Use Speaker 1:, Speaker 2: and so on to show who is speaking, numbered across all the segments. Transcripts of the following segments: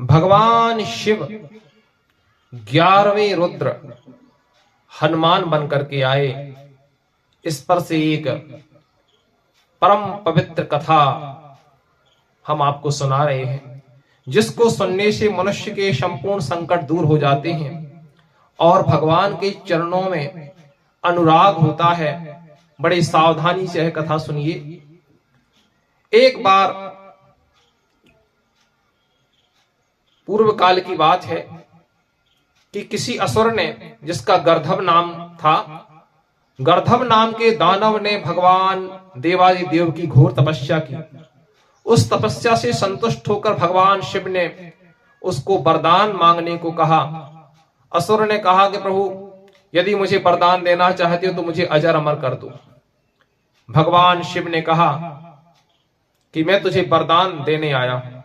Speaker 1: भगवान शिव 11वें रुद्र हनुमान बनकर के आए। इस पर से एक परम पवित्र कथा हम आपको सुना रहे हैं, जिसको सुनने से मनुष्य के संपूर्ण संकट दूर हो जाते हैं और भगवान के चरणों में अनुराग होता है। बड़े सावधानी से यह कथा सुनिए। एक बार पूर्व काल की बात है कि किसी असुर ने, जिसका गर्धव नाम था, गर्धव नाम के दानव ने भगवान देवादिदेव की घोर तपस्या की। उस तपस्या से संतुष्ट होकर भगवान शिव ने उसको वरदान मांगने को कहा। असुर ने कहा कि प्रभु, यदि मुझे वरदान देना चाहते हो तो मुझे अजर अमर कर दो। भगवान शिव ने कहा कि मैं तुझे वरदान देने आया हूं।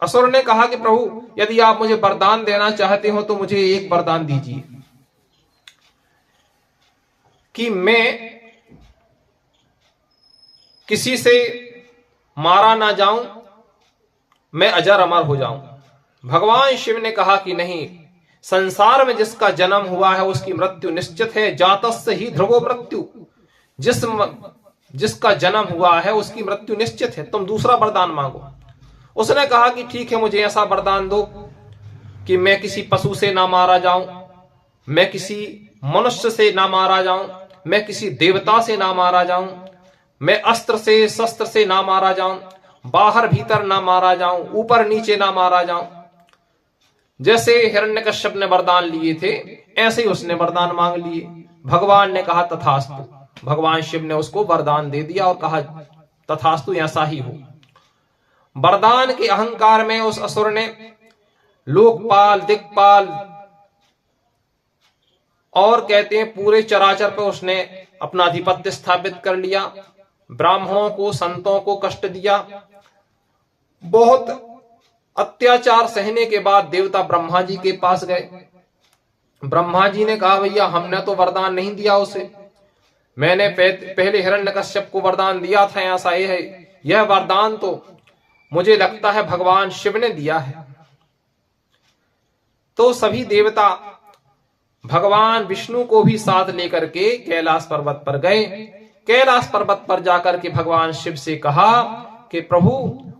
Speaker 1: असुर ने कहा कि प्रभु, यदि आप मुझे वरदान देना चाहते हो तो मुझे एक वरदान दीजिए कि मैं किसी से मारा ना जाऊं, मैं अजर अमर हो जाऊं। भगवान शिव ने कहा कि नहीं, संसार में जिसका जन्म हुआ है उसकी मृत्यु निश्चित है। जातस्य ही ध्रुवो मृत्यु, जिसका जन्म हुआ है उसकी मृत्यु निश्चित है। तुम दूसरा वरदान मांगो। उसने कहा कि ठीक है, मुझे ऐसा वरदान दो कि मैं किसी पशु से ना मारा जाऊं, मैं किसी मनुष्य से ना मारा जाऊं, मैं किसी देवता से ना मारा जाऊं, मैं अस्त्र से शस्त्र से ना मारा जाऊं, बाहर भीतर ना मारा जाऊं, ऊपर नीचे ना मारा जाऊं। जैसे हिरण्यकश्यप ने वरदान लिए थे, ऐसे ही उसने वरदान मांग लिए। भगवान ने कहा तथास्तु। भगवान शिव ने उसको वरदान दे दिया और कहा तथास्तु, ऐसा ही हो। वरदान के अहंकार में उस असुर ने लोकपाल, दिक्पाल और कहते हैं पूरे चराचर पर उसने अपना आधिपत्य स्थापित कर लिया। ब्राह्मणों को, संतों को कष्ट दिया। बहुत अत्याचार सहने के बाद देवता ब्रह्मा जी के पास गए। ब्रह्मा जी ने कहा, भैया हमने तो वरदान नहीं दिया उसे, मैंने पहले हिरण्यकश्यप को वरदान दिया था, ऐसा यह वरदान तो मुझे लगता है भगवान शिव ने दिया है। तो सभी देवता भगवान विष्णु को भी साथ लेकर के कैलाश पर्वत पर गए। कैलाश पर्वत पर जाकर के भगवान शिव से कहा कि प्रभु,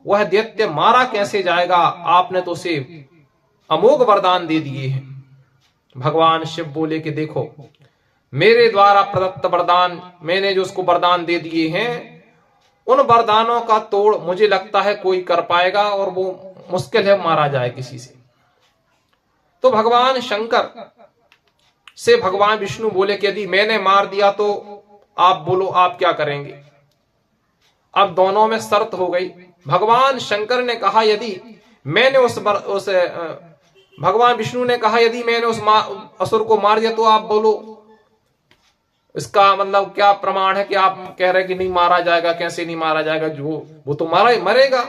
Speaker 1: वह दैत्य मारा कैसे जाएगा? आपने तो उसे अमोघ वरदान दे दिए हैं। भगवान शिव बोले कि देखो, मेरे द्वारा प्रदत्त वरदान, मैंने जो उसको वरदान दे दिए हैं, उन वरदानों का तोड़ मुझे लगता है कोई कर पाएगा और वो मुश्किल है मारा जाए किसी से। तो भगवान शंकर से भगवान विष्णु बोले कि यदि मैंने मार दिया तो आप बोलो आप क्या करेंगे? अब दोनों में शर्त हो गई। भगवान शंकर ने कहा यदि मैंने भगवान विष्णु ने कहा यदि मैंने उस असुर को मार दिया तो आप बोलो इसका मतलब क्या प्रमाण है कि आप कह रहे हैं कि नहीं मारा जाएगा? कैसे नहीं मारा जाएगा? जो वो तो मरेगा।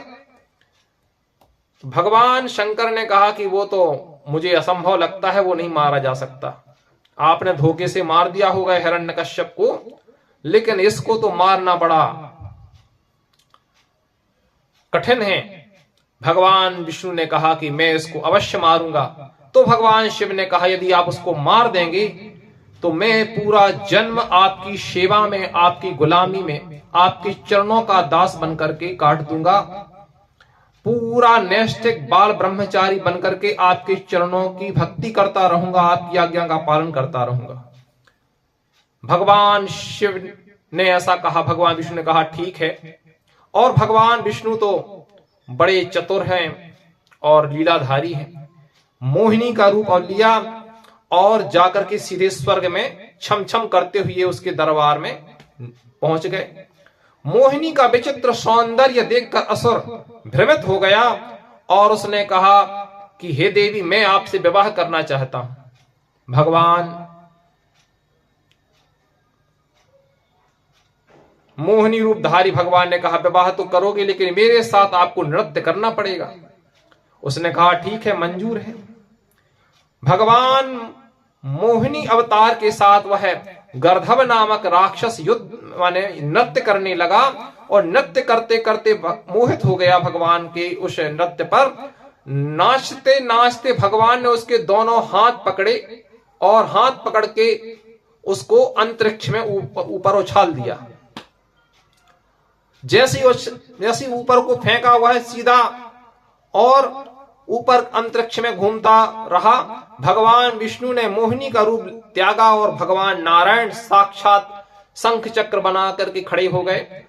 Speaker 1: भगवान शंकर ने कहा कि वो तो मुझे असंभव लगता है, वो नहीं मारा जा सकता। आपने धोखे से मार दिया होगा हिरण्यकश्यप को, लेकिन इसको तो मारना बड़ा कठिन है। भगवान विष्णु ने कहा कि मैं इसको अवश्य मारूंगा। तो भगवान शिव ने कहा यदि आप उसको मार देंगे तो मैं पूरा जन्म आपकी सेवा में, आपकी गुलामी में, आपके चरणों का दास बनकर के काट दूंगा। पूरा नैष्ठिक बाल ब्रह्मचारी बनकर के आपके चरणों की भक्ति करता रहूंगा, आपकी आज्ञा का पालन करता रहूंगा। भगवान शिव ने ऐसा कहा। भगवान विष्णु ने कहा ठीक है। और भगवान विष्णु तो बड़े चतुर हैं और लीलाधारी हैं। मोहिनी का रूप और लिया और जाकर के सीधे स्वर्ग में छम छम करते हुए उसके दरबार में पहुंच गए। मोहिनी का विचित्र सौंदर्य देखकर असुर भ्रमित हो गया और उसने कहा कि हे देवी, मैं आपसे विवाह करना चाहता हूं। भगवान मोहिनी रूपधारी भगवान ने कहा विवाह तो करोगे, लेकिन मेरे साथ आपको नृत्य करना पड़ेगा। उसने कहा ठीक है, मंजूर है। भगवान मोहिनी अवतार के साथ वह गर्धव नामक राक्षस युद्ध माने नृत्य करने लगा और नृत्य करते करते मोहित हो गया भगवान के उस नृत्य पर। नाचते नाचते भगवान ने उसके दोनों हाथ पकड़े और हाथ पकड़ के उसको अंतरिक्ष में ऊपर उछाल दिया। जैसे ऊपर को फेंका हुआ है सीधा और ऊपर अंतरिक्ष में घूमता रहा। भगवान विष्णु ने मोहिनी का रूप त्यागा और भगवान नारायण साक्षात शंख चक्र बना करके खड़े हो गए।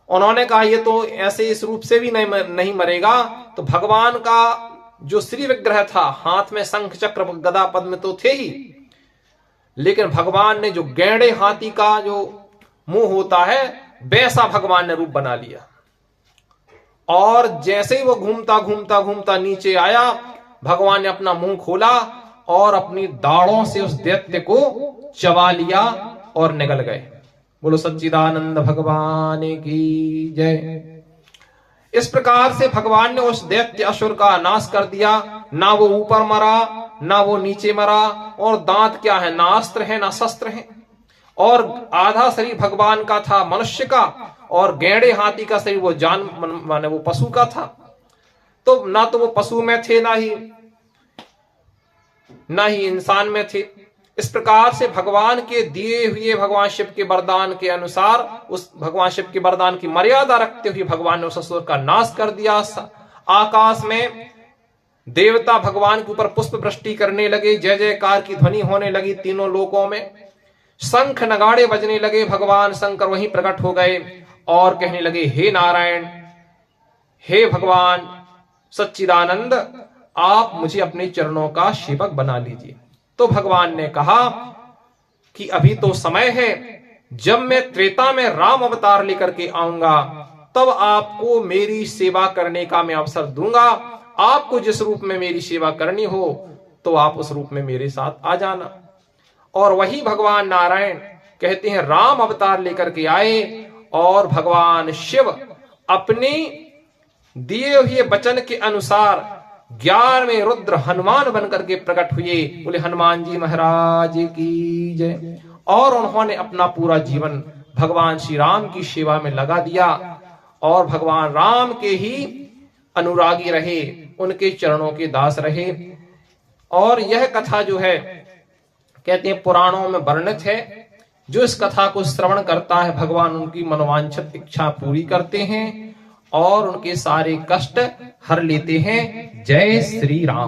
Speaker 1: उन्होंने कहा ये तो ऐसे इस रूप से भी नहीं मरेगा। तो भगवान का जो श्री विग्रह था, हाथ में शंख चक्र गदा पद्म तो थे ही, लेकिन भगवान ने जो गैंडे हाथी का जो मुंह होता है वैसा भगवान ने रूप बना लिया। और जैसे ही वो घूमता घूमता घूमता नीचे आया, भगवान ने अपना मुंह खोला और अपनी दाढ़ों से उस दैत्य को चबा लिया और निगल गए। बोलो सच्चिदानंद भगवान की जय। इस प्रकार से भगवान ने उस दैत्य असुर का नाश कर दिया। ना वो ऊपर मरा ना वो नीचे मरा, और दांत क्या है, ना अस्त्र है ना शस्त्र है, और आधा शरीर भगवान का था मनुष्य का, और गैंडे हाथी का शरीर वो माने वो पशु का था। तो ना तो वो पशु में थे ना ही इंसान में थे। इस प्रकार से भगवान के दिए हुए भगवान शिव के वरदान के अनुसार, उस भगवान शिव के वरदान की मर्यादा रखते हुए भगवान ने उस असुर का नाश कर दिया। आकाश में देवता भगवान के ऊपर पुष्प वृष्टि करने लगे, जय जयकार की ध्वनि होने लगी तीनों लोकों में, शंख नगाड़े बजने लगे। भगवान शंकर वहीं प्रकट हो गए और कहने लगे, हे नारायण, हे भगवान सच्चिदानंद, आप मुझे अपने चरणों का सेवक बना लीजिए। तो भगवान ने कहा कि अभी तो समय है, जब मैं त्रेता में राम अवतार लेकर के आऊंगा तब आपको मेरी सेवा करने का मैं अवसर दूंगा। आपको जिस रूप में मेरी सेवा करनी हो तो आप उस रूप में मेरे साथ आ जाना। और वही भगवान नारायण कहते हैं राम अवतार लेकर के आए, और भगवान शिव अपने दिए हुए वचन के अनुसार 11वें रुद्र हनुमान बनकर के प्रकट हुए। बोले हनुमान जी महाराज की जय। और उन्होंने अपना पूरा जीवन भगवान श्री राम की सेवा में लगा दिया और भगवान राम के ही अनुरागी रहे, उनके चरणों के दास रहे। और यह कथा जो है कहते हैं पुराणों में वर्णित है। जो इस कथा को श्रवण करता है भगवान उनकी मनोवांछित इच्छा पूरी करते हैं और उनके सारे कष्ट हर लेते हैं। जय श्री राम।